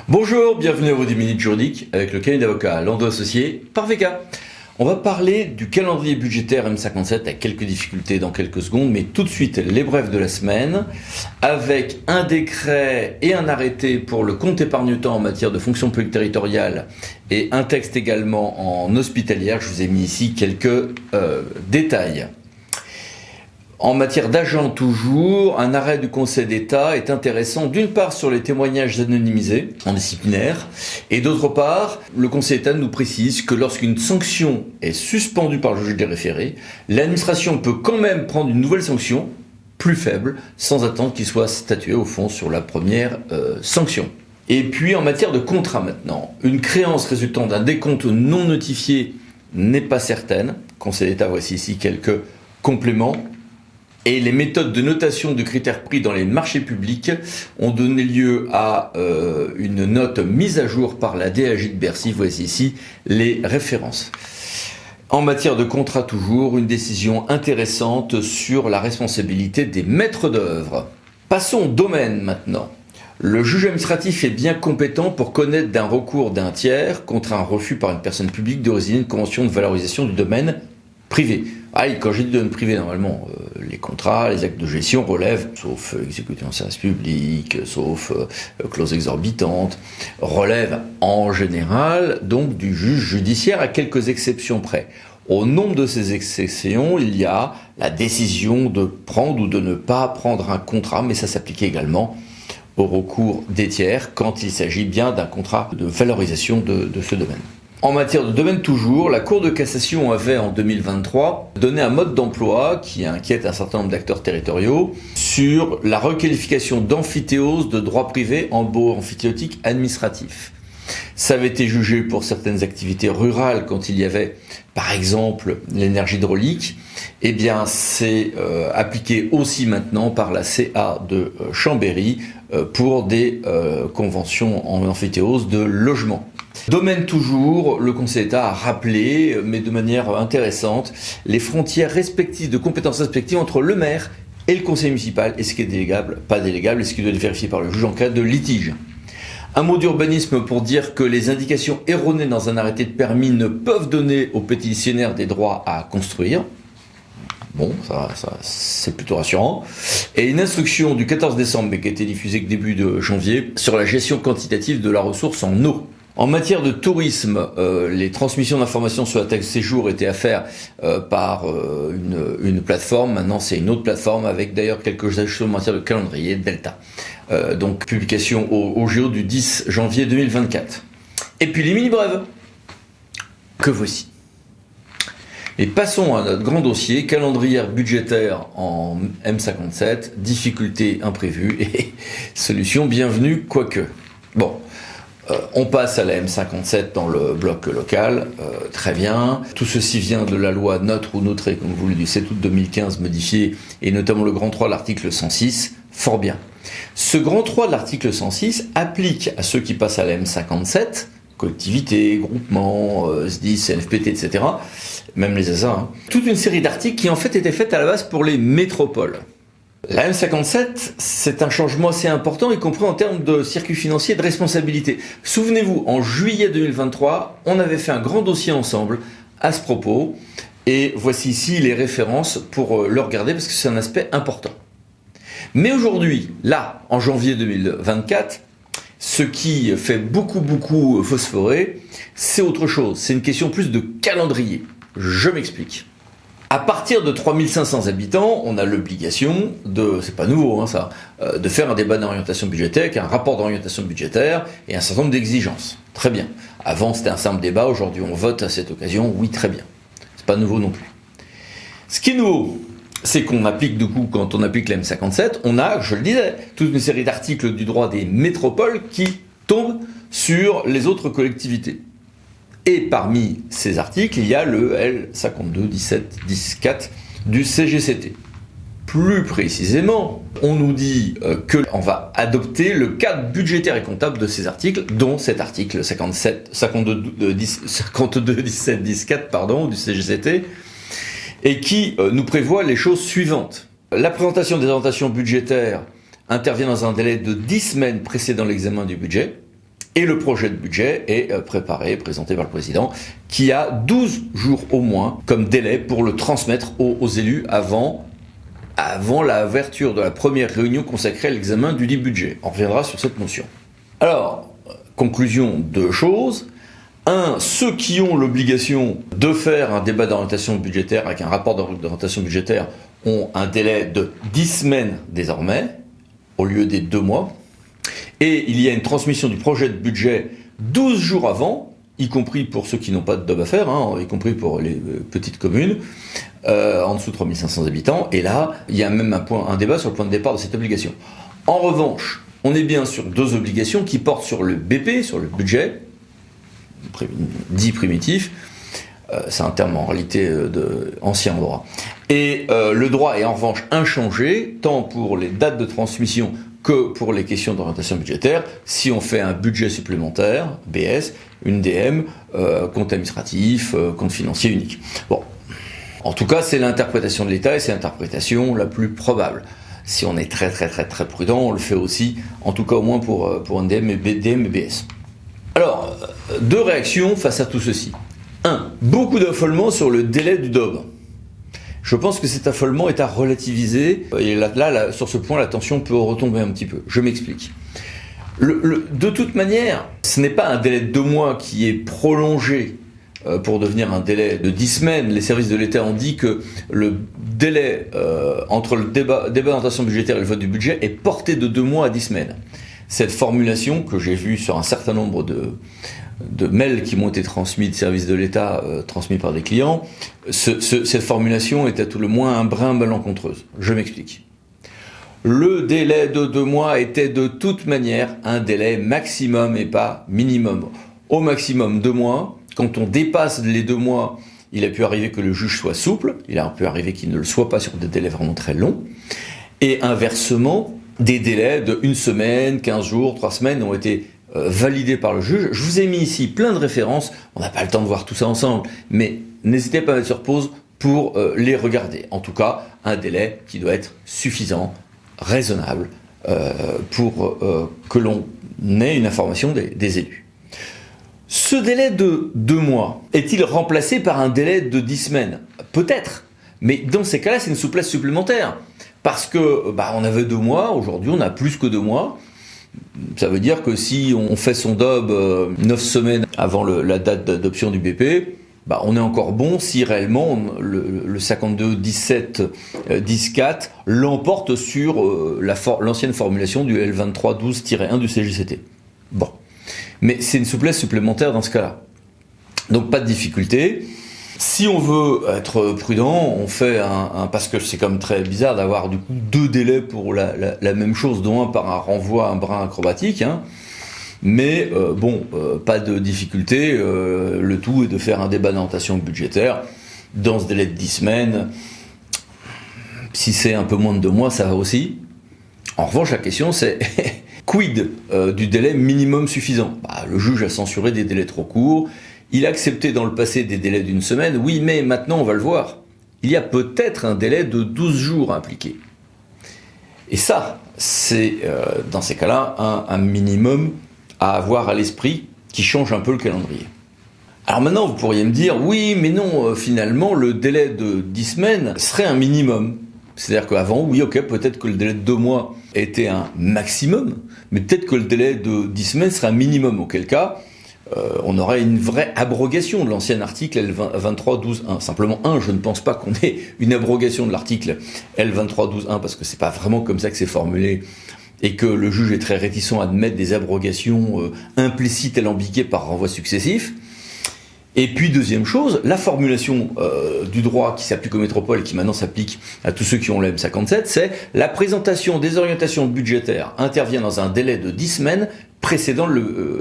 Bonjour, bienvenue à vos 10 minutes juridiques avec le cabinet d'avocats Landau Associés par VK. On va parler du calendrier budgétaire M57 avec quelques difficultés dans quelques secondes, mais tout de suite les brefs de la semaine avec un décret et un arrêté pour le compte épargne-temps en matière de fonction publique territoriale et un texte également en hospitalière. Je vous ai mis ici quelques détails. En matière d'agents toujours, un arrêt du Conseil d'État est intéressant d'une part sur les témoignages anonymisés en disciplinaire et d'autre part, le Conseil d'État nous précise que lorsqu'une sanction est suspendue par le juge des référés, l'administration peut quand même prendre une nouvelle sanction plus faible sans attendre qu'il soit statué au fond sur la première sanction. Et puis en matière de contrat maintenant, une créance résultant d'un décompte non notifié n'est pas certaine. Conseil d'État, voici ici quelques compléments. Et les méthodes de notation de critères pris dans les marchés publics ont donné lieu à une note mise à jour par la DAJ de Bercy. Voici ici les références. En matière de contrat toujours, une décision intéressante sur la responsabilité des maîtres d'œuvre. Passons au domaine maintenant. Le juge administratif est bien compétent pour connaître d'un recours d'un tiers contre un refus par une personne publique de résilier une convention de valorisation du domaine privé. Quand j'ai dit domaine privé, normalement, les contrats, les actes de gestion relèvent, sauf exécutés en service public, sauf clauses exorbitantes, relèvent en général donc du juge judiciaire à quelques exceptions près. Au nombre de ces exceptions, il y a la décision de prendre ou de ne pas prendre un contrat, mais ça s'applique également au recours des tiers quand il s'agit bien d'un contrat de valorisation de ce domaine. En matière de domaine toujours, la Cour de cassation avait en 2023 donné un mode d'emploi qui inquiète un certain nombre d'acteurs territoriaux sur la requalification d'amphithéose de droit privé en baux amphithéotique administratif. Ça avait été jugé pour certaines activités rurales quand il y avait par exemple l'énergie hydraulique. Eh bien c'est appliqué aussi maintenant par la CA de Chambéry pour des conventions en amphithéose de logement. Domaine toujours, le Conseil d'État a rappelé, mais de manière intéressante, les frontières respectives de compétences respectives entre le maire et le conseil municipal, et ce qui est délégable, pas délégable, et ce qui doit être vérifié par le juge en cas de litige. Un mot d'urbanisme pour dire que les indications erronées dans un arrêté de permis ne peuvent donner aux pétitionnaires des droits à construire. Bon, ça c'est plutôt rassurant. Et une instruction du 14 décembre, mais qui a été diffusée que début de janvier, sur la gestion quantitative de la ressource en eau. En matière de tourisme, les transmissions d'informations sur la taxe de séjour étaient à faire par une plateforme. Maintenant, c'est une autre plateforme avec d'ailleurs quelques ajustements en matière de calendrier, Delta. Donc, publication au JO du 10 janvier 2024. Et puis les mini-brèves, que voici. Et passons à notre grand dossier, calendrier budgétaire en M57, difficultés imprévues et solutions bienvenues, quoique. Bon. On passe à la M57 dans le bloc local, très bien. Tout ceci vient de la loi Notre ou Notre, comme vous voulez, du 7 août 2015 modifiée, et notamment le grand 3 de l'article 106, fort bien. Ce grand 3 de l'article 106 applique à ceux qui passent à la M57, collectivités, groupements, SDIS, CNFPT, etc., même les SA, toute une série d'articles qui en fait étaient faits à la base pour les métropoles. La M57, c'est un changement assez important, y compris en termes de circuit financier et de responsabilité. Souvenez-vous, en juillet 2023, on avait fait un grand dossier ensemble à ce propos, et voici ici les références pour le regarder parce que c'est un aspect important. Mais aujourd'hui, là, en janvier 2024, ce qui fait beaucoup phosphorer, c'est autre chose. C'est une question plus de calendrier. Je m'explique. À partir de 3500 habitants, on a l'obligation de, c'est pas nouveau de faire un débat d'orientation budgétaire avec un rapport d'orientation budgétaire et un certain nombre d'exigences. Très bien. Avant c'était un simple débat, aujourd'hui on vote à cette occasion, oui très bien. C'est pas nouveau non plus. Ce qui est nouveau, c'est qu'on applique du coup, quand on applique la M57, on a, je le disais, toute une série d'articles du droit des métropoles qui tombent sur les autres collectivités. Et parmi ces articles, il y a le L52-17-14 du CGCT. Plus précisément, on nous dit qu'on va adopter le cadre budgétaire et comptable de ces articles, dont cet article 52-17-14 du CGCT, et qui nous prévoit les choses suivantes. La présentation des orientations budgétaires intervient dans un délai de 10 semaines précédant l'examen du budget. Et le projet de budget est préparé, présenté par le président, qui a 12 jours au moins comme délai pour le transmettre aux élus avant l'ouverture de la première réunion consacrée à l'examen du dit budget. On reviendra sur cette notion. Alors, conclusion, 2 choses. 1, ceux qui ont l'obligation de faire un débat d'orientation budgétaire avec un rapport d'orientation budgétaire ont un délai de 10 semaines désormais, au lieu des 2 mois. Et il y a une transmission du projet de budget 12 jours avant, y compris pour ceux qui n'ont pas de job à faire, y compris pour les petites communes, en dessous de 3500 habitants. Et là, il y a même un débat sur le point de départ de cette obligation. En revanche, on est bien sur 2 obligations qui portent sur le BP, sur le budget, dit primitif. C'est un terme en réalité ancien en droit. Et le droit est en revanche inchangé, tant pour les dates de transmission que pour les questions d'orientation budgétaire, si on fait un budget supplémentaire, BS, une DM, compte administratif, compte financier unique. Bon, en tout cas, c'est l'interprétation de l'État et c'est l'interprétation la plus probable. Si on est très prudent, on le fait aussi, en tout cas au moins pour un DM et BS. Alors, 2 réactions face à tout ceci. 1. Beaucoup d'affolement sur le délai du DOB. Je pense que cet affolement est à relativiser, et là, sur ce point, la tension peut retomber un petit peu. Je m'explique. De toute manière, ce n'est pas un délai de 2 mois qui est prolongé pour devenir un délai de 10 semaines. Les services de l'État ont dit que le délai entre le débat d'orientation budgétaire et le vote du budget est porté de 2 mois à 10 semaines. Cette formulation, que j'ai vue sur un certain nombre de mails qui m'ont été transmis de services de l'État, transmis par des clients, cette formulation est à tout le moins un brin malencontreuse. Je m'explique. Le délai de 2 mois était de toute manière un délai maximum et pas minimum. Au maximum 2 mois. Quand on dépasse les 2 mois, il a pu arriver que le juge soit souple, il a pu arriver qu'il ne le soit pas sur des délais vraiment très longs. Et inversement, des délais de 1 semaine, 15 jours, 3 semaines ont été validés par le juge. Je vous ai mis ici plein de références, on n'a pas le temps de voir tout ça ensemble, mais n'hésitez pas à mettre sur pause pour les regarder. En tout cas, un délai qui doit être suffisant, raisonnable, pour que l'on ait une information des élus. Ce délai de 2 mois est-il remplacé par un délai de 10 semaines? Peut-être, mais dans ces cas-là, c'est une souplesse supplémentaire. Parce que on avait 2 mois, aujourd'hui on a plus que 2 mois. Ça veut dire que si on fait son DOB 9 semaines avant la date d'adoption du BP, on est encore bon si réellement le 52-17-10-4 l'emporte sur l'ancienne formulation du L2312-1 du CGCT. Bon. Mais c'est une souplesse supplémentaire dans ce cas-là. Donc pas de difficulté. Si on veut être prudent, on fait parce que c'est quand même très bizarre d'avoir du coup 2 délais pour la même chose, dont un par un renvoi, un brin acrobatique. Mais pas de difficulté. Le tout est de faire un débat d'orientation budgétaire dans ce délai de 10 semaines. Si c'est un peu moins de 2 mois, ça va aussi. En revanche, la question c'est quid du délai minimum suffisant? Le juge a censuré des délais trop courts. Il a accepté dans le passé des délais d'1 semaine, oui, mais maintenant on va le voir. Il y a peut-être un délai de 12 jours impliqué. Et ça, c'est dans ces cas-là un minimum à avoir à l'esprit qui change un peu le calendrier. Alors maintenant, vous pourriez me dire, oui, mais non, finalement, le délai de 10 semaines serait un minimum. C'est-à-dire qu'avant, oui, ok, peut-être que le délai de 2 mois était un maximum, mais peut-être que le délai de 10 semaines serait un minimum, auquel cas, on aurait une vraie abrogation de l'ancien article L2312.1. Simplement, je ne pense pas qu'on ait une abrogation de l'article L2312.1, parce que c'est pas vraiment comme ça que c'est formulé, et que le juge est très réticent à admettre des abrogations implicites alambiquées par renvoi successif. Et puis, deuxième chose, la formulation du droit qui s'applique aux métropoles et qui maintenant s'applique à tous ceux qui ont le M57, c'est la présentation des orientations budgétaires intervient dans un délai de 10 semaines précédant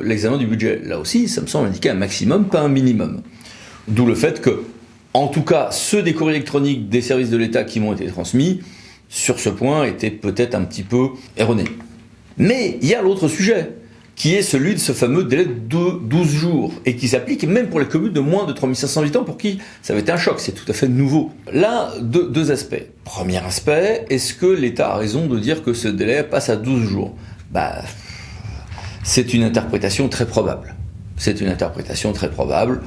l'examen du budget. Là aussi, ça me semble indiquer un maximum, pas un minimum. D'où le fait que, en tout cas, ceux des courriers électroniques des services de l'État qui m'ont été transmis, sur ce point, étaient peut-être un petit peu erronés. Mais il y a l'autre sujet, qui est celui de ce fameux délai de 12 jours, et qui s'applique même pour les communes de moins de 3500 habitants, pour qui ça avait été un choc, c'est tout à fait nouveau. Là, deux aspects. Premier aspect, est-ce que l'État a raison de dire que ce délai passe à 12 jours? C'est une interprétation très probable. C'est une interprétation très probable.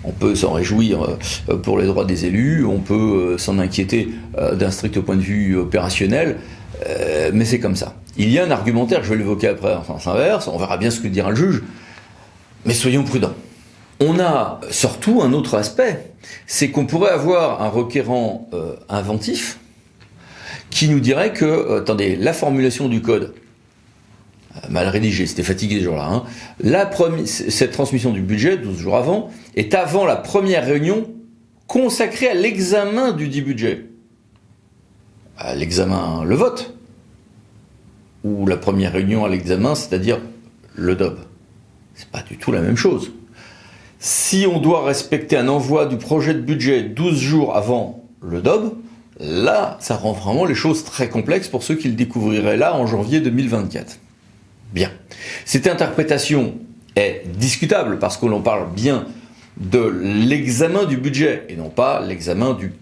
On peut s'en réjouir pour les droits des élus, on peut s'en inquiéter d'un strict point de vue opérationnel, mais c'est comme ça. Il y a un argumentaire, je vais l'évoquer après en sens inverse, on verra bien ce que dira le juge, mais soyons prudents. On a surtout un autre aspect, c'est qu'on pourrait avoir un requérant inventif qui nous dirait que, attendez, la formulation du code, mal rédigé, c'était fatigué ce jour-là, hein. Cette transmission du budget, 12 jours avant, est avant la première réunion consacrée à l'examen du dit budget. À l'examen, le vote. Ou la première réunion à l'examen, c'est-à-dire le DOB. C'est pas du tout la même chose. Si on doit respecter un envoi du projet de budget 12 jours avant le DOB, là, ça rend vraiment les choses très complexes pour ceux qui le découvriraient là en janvier 2024. Bien. Cette interprétation est discutable parce que l'on parle bien de l'examen du budget et non pas l'examen du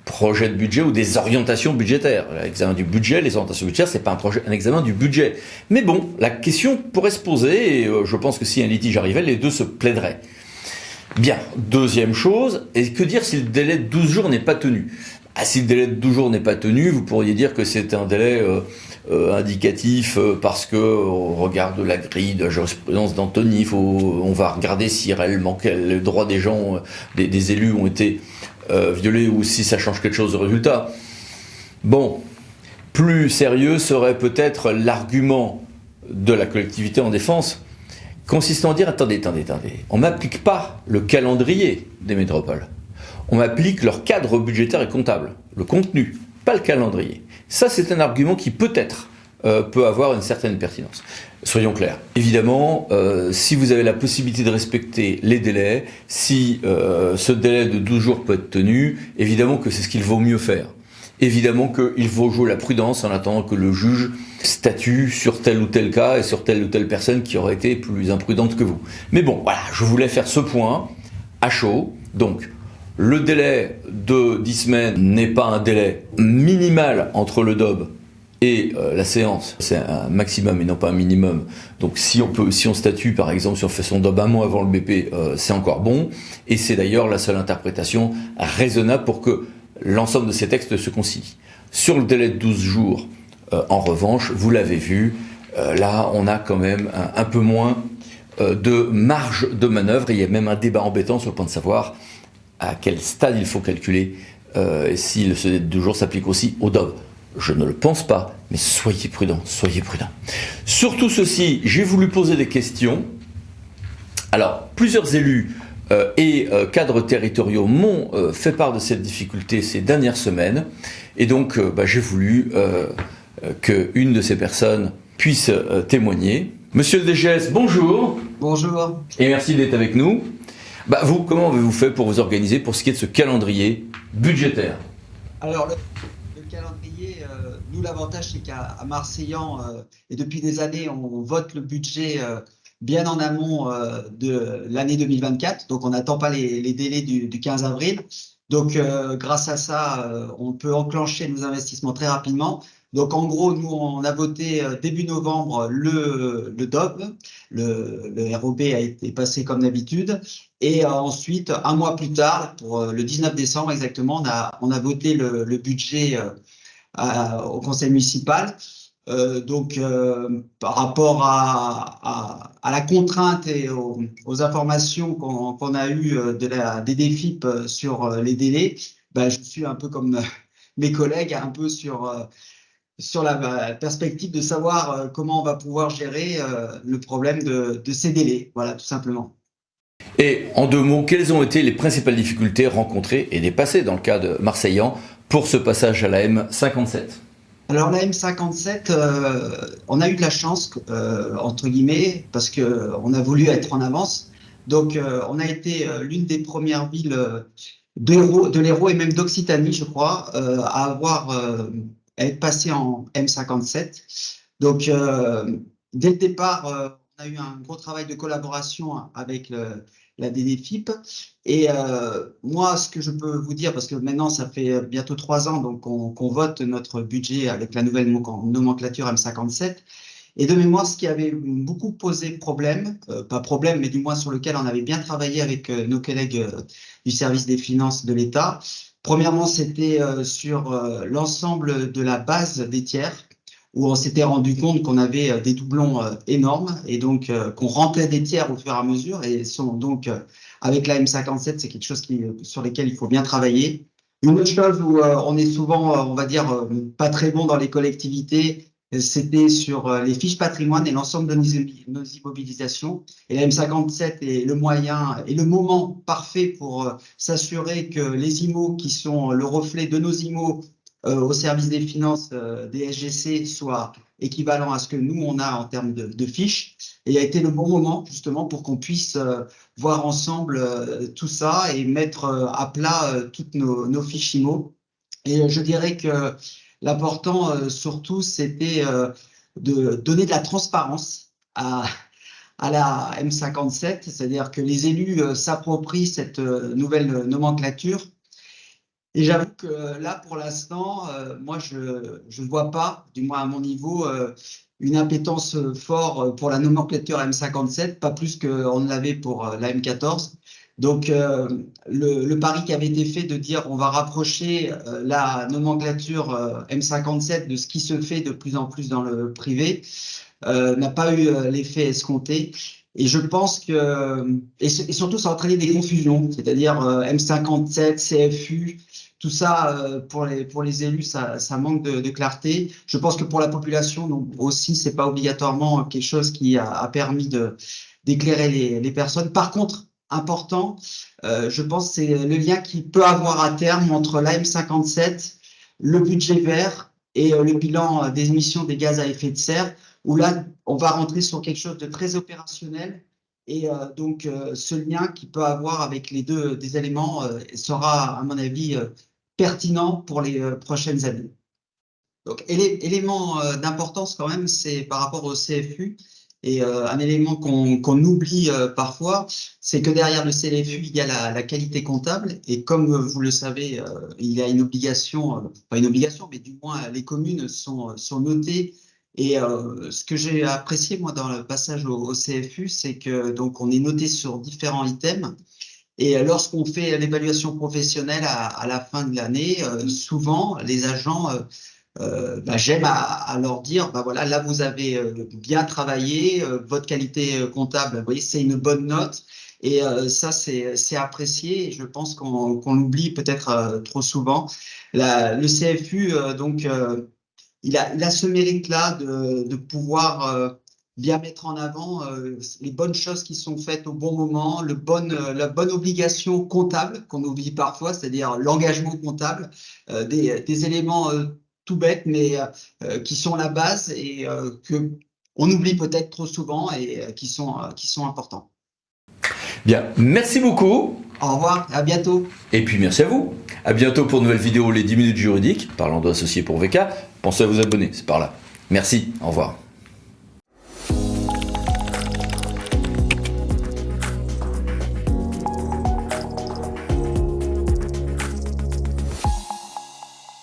projet de budget ou des orientations budgétaires. L'examen du budget, les orientations budgétaires, c'est pas un examen du budget. Mais bon, la question pourrait se poser et je pense que si un litige arrivait, les deux se plaideraient. Bien. Deuxième chose, et que dire si le délai de 12 jours n'est pas tenu ? Si le délai de 12 jours n'est pas tenu, vous pourriez dire que c'est un délai indicatif parce que au regard de la grille de la jurisprudence d'Anthony, on va regarder si réellement les droits des gens, des élus ont été violés ou si ça change quelque chose de résultat. Bon, plus sérieux serait peut-être l'argument de la collectivité en défense consistant à dire attendez, on m'applique pas le calendrier des métropoles. On m'applique leur cadre budgétaire et comptable, le contenu, pas le calendrier. Ça, c'est un argument qui peut-être peut avoir une certaine pertinence. Soyons clairs. Évidemment, si vous avez la possibilité de respecter les délais, si ce délai de 12 jours peut être tenu, évidemment que c'est ce qu'il vaut mieux faire. Évidemment qu'il faut jouer la prudence en attendant que le juge statue sur tel ou tel cas et sur telle ou telle personne qui aurait été plus imprudente que vous. Mais bon, voilà, je voulais faire ce point à chaud. Donc, le délai de 10 semaines n'est pas un délai minimal entre le DOB et la séance. C'est un maximum et non pas un minimum. Donc si on statue par exemple, si on fait son DOB un mois avant le BP, c'est encore bon. Et c'est d'ailleurs la seule interprétation raisonnable pour que l'ensemble de ces textes se concilie. Sur le délai de 12 jours, en revanche, vous l'avez vu, là on a quand même un peu moins de marge de manœuvre. Et il y a même un débat embêtant sur le point de savoir à quel stade il faut calculer si ce délai de 12 jours s'applique aussi au DOB. Je ne le pense pas, mais soyez prudents, soyez prudents. Sur tout ceci, j'ai voulu poser des questions. Alors, plusieurs élus et cadres territoriaux m'ont fait part de cette difficulté ces dernières semaines. Et donc, j'ai voulu qu'une de ces personnes puisse témoigner. Monsieur le DGS, bonjour. Bonjour. Et merci d'être avec nous. Vous, comment avez-vous fait pour vous organiser pour ce qui est de ce calendrier budgétaire ? Alors, le calendrier, nous, l'avantage, c'est qu'à Marseillan, et depuis des années, on vote le budget bien en amont de l'année 2024. Donc, on n'attend pas les délais du 15 avril. Donc, grâce à ça, on peut enclencher nos investissements très rapidement. Donc, en gros, nous, on a voté début novembre le DOB. Le ROB a été passé comme d'habitude. Et ensuite, un mois plus tard, pour le 19 décembre exactement, on a voté le budget au conseil municipal. Par rapport à la contrainte et aux informations qu'on a eues des DFIP sur les délais, je suis un peu comme mes collègues, un peu sur la perspective de savoir comment on va pouvoir gérer le problème de ces délais. Voilà, tout simplement. Et en deux mots, quelles ont été les principales difficultés rencontrées et dépassées dans le cas de Marseillan pour ce passage à la M57 ? Alors la M57, on a eu de la chance, entre guillemets, parce qu'on a voulu être en avance. Donc on a été l'une des premières villes de l'Hérault et même d'Occitanie, je crois, à être passé en M57. Donc dès le départ, on a eu un gros travail de collaboration avec la DDFIP. Et moi, ce que je peux vous dire, parce que maintenant, ça fait bientôt 3 ans qu'on vote notre budget avec la nouvelle nomenclature M57, Et de mémoire, ce qui avait beaucoup posé problème, pas problème, mais du moins sur lequel on avait bien travaillé avec nos collègues du service des finances de l'État. Premièrement, c'était sur l'ensemble de la base des tiers, où on s'était rendu compte qu'on avait des doublons énormes et donc qu'on rentrait des tiers au fur et à mesure. Et donc, avec la M57, c'est quelque chose sur lequel il faut bien travailler. Une autre chose où on est souvent, on va dire, pas très bon dans les collectivités, c'était sur les fiches patrimoine et l'ensemble de nos immobilisations. Et la M57 est le moyen et le moment parfait pour s'assurer que les IMO qui sont le reflet de nos IMO au service des finances des SGC soient équivalents à ce que nous, on a en termes de fiches. Et il a été le bon moment justement pour qu'on puisse voir ensemble tout ça et mettre à plat toutes nos fiches IMO. Et je dirais que l'important surtout, c'était de donner de la transparence à la M57, c'est-à-dire que les élus s'approprient cette nouvelle nomenclature. Et j'avoue que là, pour l'instant, moi, je ne vois pas, du moins à mon niveau, une appétence forte pour la nomenclature M57, pas plus qu'on ne l'avait pour la M14. Donc, le pari qui avait été fait de dire on va rapprocher la nomenclature M57 de ce qui se fait de plus en plus dans le privé n'a pas eu l'effet escompté. Et je pense que, et surtout, ça a entraîné des confusions, c'est-à-dire M57, CFU, tout ça, pour les élus, ça manque de clarté. Je pense que pour la population, donc, aussi, c'est pas obligatoirement quelque chose qui a permis d'éclairer les personnes. Par contre, important, je pense, c'est le lien qu'il peut avoir à terme entre la M57, le budget vert et le bilan des émissions des gaz à effet de serre, où là, on va rentrer sur quelque chose de très opérationnel. Et donc, ce lien qu'il peut avoir avec les des éléments sera, à mon avis, pertinent pour les prochaines années. Donc, élément d'importance quand même, c'est par rapport au CFU. Et un élément qu'on oublie parfois, c'est que derrière le CFU, il y a la qualité comptable. Et comme vous le savez, il y a une obligation, pas une obligation, mais du moins les communes sont notées. Et ce que j'ai apprécié moi dans le passage au CFU, c'est que donc on est noté sur différents items. Et lorsqu'on fait l'évaluation professionnelle à la fin de l'année, souvent les agents j'aime à leur dire, voilà, là vous avez bien travaillé, votre qualité comptable, vous voyez, c'est une bonne note. Et ça, c'est apprécié. Et je pense qu'on l'oublie peut-être trop souvent. Le CFU, donc, il a ce mérite-là de pouvoir bien mettre en avant les bonnes choses qui sont faites au bon moment, la bonne obligation comptable qu'on oublie parfois, c'est-à-dire l'engagement comptable, des éléments tout bêtes, mais qui sont la base et que on oublie peut-être trop souvent et qui sont importants. Bien, merci beaucoup. Au revoir, à bientôt. Et puis merci à vous. À bientôt pour une nouvelle vidéo, les 10 minutes juridiques, parlant d'associés pour VK. Pensez à vous abonner, c'est par là. Merci, au revoir.